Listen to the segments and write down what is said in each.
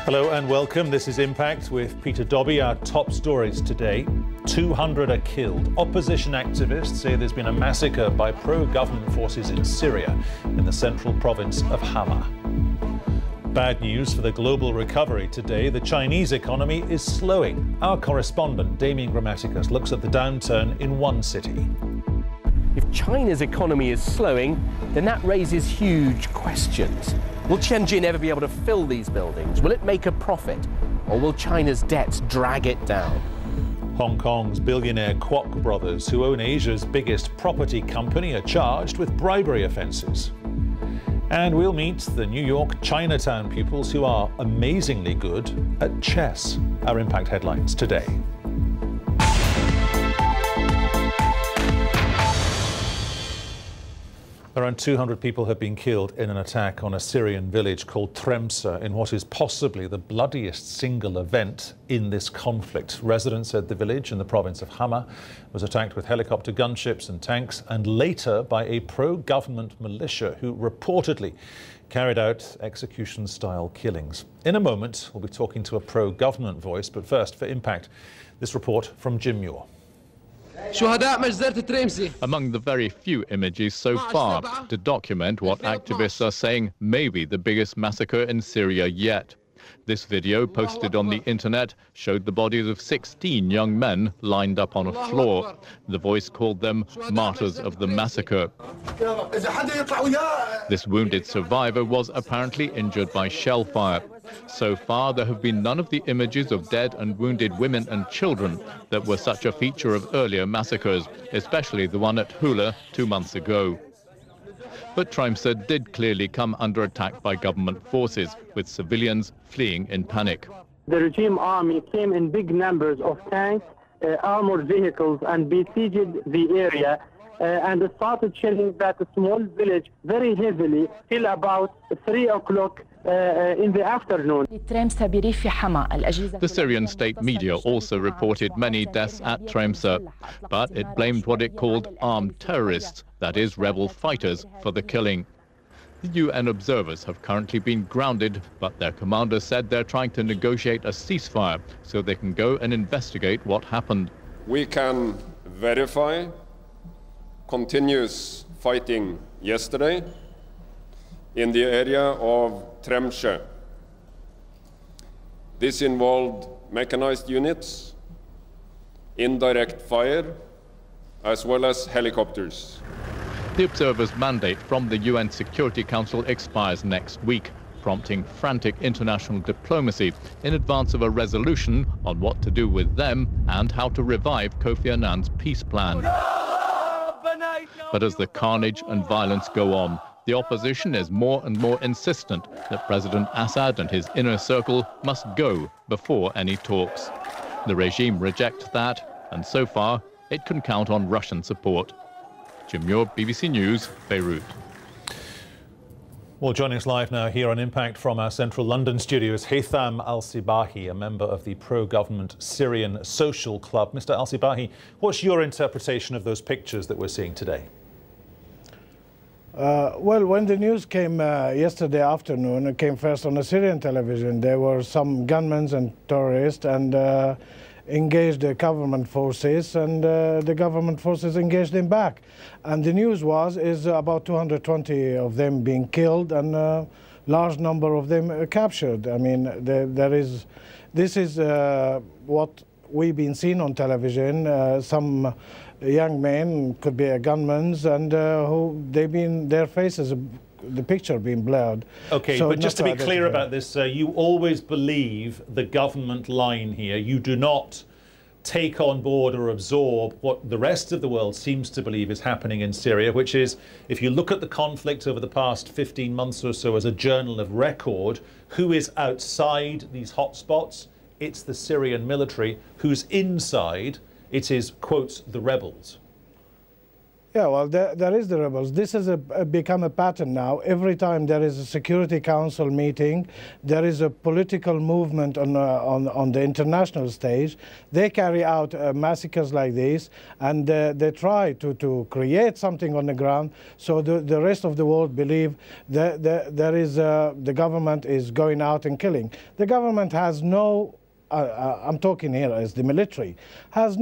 Hello and welcome. This is Impact with Peter Dobby. Our top stories today. 200 are killed. Opposition activists say there's been a massacre by pro-government forces in Syria, in the central province of Hama. Bad news for the global recovery today. The Chinese economy is slowing. Our correspondent, Damien Grammaticus, looks at the downturn in one city. If China's economy is slowing, then that raises huge questions. Will Tianjin ever be able to fill these buildings? Will it make a profit? Or will China's debts drag it down? Hong Kong's billionaire Kwok brothers, who own Asia's biggest property company, are charged with bribery offences. And we'll meet the New York Chinatown pupils who are amazingly good at chess. Our Impact headlines today. Around 200 people have been killed in an attack on a Syrian village called al-Traimseh in what is possibly the bloodiest single event in this conflict. Residents said the village in the province of Hama was attacked with helicopter gunships and tanks, and later by a pro-government militia who reportedly carried out execution-style killings. In a moment, we'll be talking to a pro-government voice, but first, for Impact, this report from Jim Muir. Among the very few images so far to document what activists are saying may be the biggest massacre in Syria yet. This video, posted on the internet, showed the bodies of 16 young men lined up on a floor. The voice called them martyrs of the massacre. This wounded survivor was apparently injured by shell fire. So far, there have been none of the images of dead and wounded women and children that were such a feature of earlier massacres, especially the one at Hula 2 months ago. But al-Traimseh did clearly come under attack by government forces, with civilians fleeing in panic. The regime army came in big numbers of tanks, armored vehicles, and besieged the area and started shelling that small village very heavily till about 3 o'clock in the afternoon. The Syrian state media also reported many deaths at al-Traimseh, but it blamed what it called armed terrorists, that is, rebel fighters, for the killing. The UN observers have currently been grounded, but their commander said they're trying to negotiate a ceasefire so they can go and investigate what happened. We can verify continuous fighting yesterday in the area of al-Traimseh. This involved mechanized units, indirect fire, as well as helicopters. The observers' mandate from the UN Security Council expires next week, prompting frantic international diplomacy in advance of a resolution on what to do with them and how to revive Kofi Annan's peace plan. But as the carnage and violence go on, the opposition is more and more insistent that President Assad and his inner circle must go before any talks. The regime rejects that, and so far, it can count on Russian support. Jim Muir, BBC News, Beirut. Well, joining us live now here on Impact from our central London studio is Haitham Alsibahie, a member of the pro-government Syrian Social Club. Mr. Alsibahie, what's your interpretation of those pictures that we're seeing today? Well, when the news came yesterday afternoon, it came first on the Syrian television. There were some gunmen and terrorists and engaged the government forces, and the government forces engaged them back. And the news is about 220 of them being killed and a large number of them captured. I mean, this is what we've been seeing on television. Some young men, could be a gunmen, and who their faces, the picture being blurred. Okay, so but just to be clear about this, you always believe the government line here. You do not take on board or absorb what the rest of the world seems to believe is happening in Syria, which is, if you look at the conflict over the past 15 months or so as a journal of record, who is outside these hotspots? It's the Syrian military. Who's inside? It is, quotes, the rebels. Yeah, well, there is the rebels. This has become a pattern now. Every time there is a Security Council meeting, there is a political movement on the international stage. They carry out massacres like this, and they try to create something on the ground so the rest of the world believe that the government is going out and killing. The government has no I'm talking here as the military, they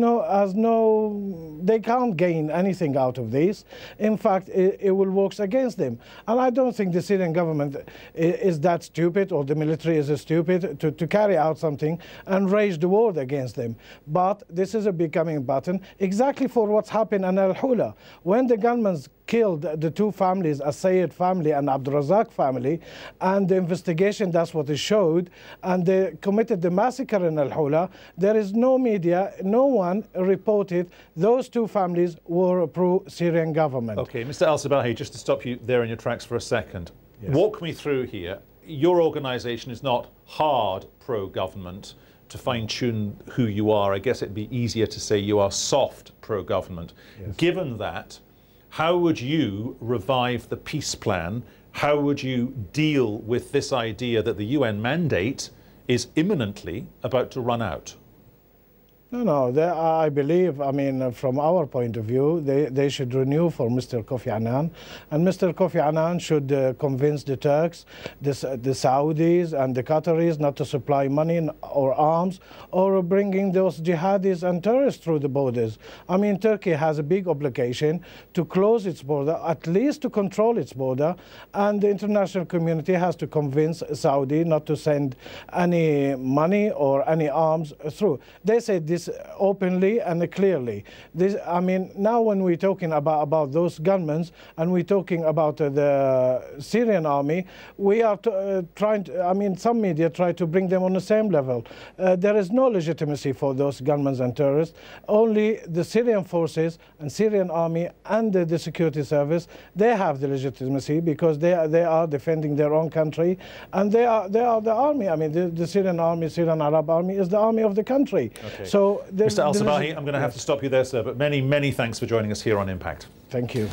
can't gain anything out of this. In fact, it will work against them. And I don't think the Syrian government is that stupid, or the military is stupid to carry out something and wage the war against them. But this is a becoming pattern exactly for what's happened in Al-Hula. When the gunmen killed the two families, As-Sayyid family and Abdulrazak family, and the investigation, that's what it showed, and they committed the massacre in Al-Hula, there is no media, no one reported those two families were a pro-Syrian government. Okay, Mr. Alsibahie, just to stop you there in your tracks for a second. Yes. Walk me through here. Your organisation is not hard pro-government. To fine-tune who you are, I guess it'd be easier to say you are soft pro-government. Yes. Given that, how would you revive the peace plan? How would you deal with this idea that the UN mandate is imminently about to run out? No, I believe, I mean, from our point of view, they should renew for Mr. Kofi Annan. And Mr. Kofi Annan should convince the Turks, the Saudis and the Qataris not to supply money or arms or bringing those jihadis and terrorists through the borders. I mean, Turkey has a big obligation to close its border, at least to control its border, and the international community has to convince Saudi not to send any money or any arms through. They said this openly and clearly. I mean, now when we're talking about those gunmen and we're talking about the Syrian army, we are trying to, I mean, some media try to bring them on the same level. There is no legitimacy for those gunmen and terrorists. Only the Syrian forces and Syrian army and the security service, they have the legitimacy because they are defending their own country, and they are the army. I mean, the Syrian army, Syrian Arab army is the army of the country. Okay. So Mr. Alsibahie, I'm going to have to stop you there, sir, but many, many thanks for joining us here on Impact. Thank you.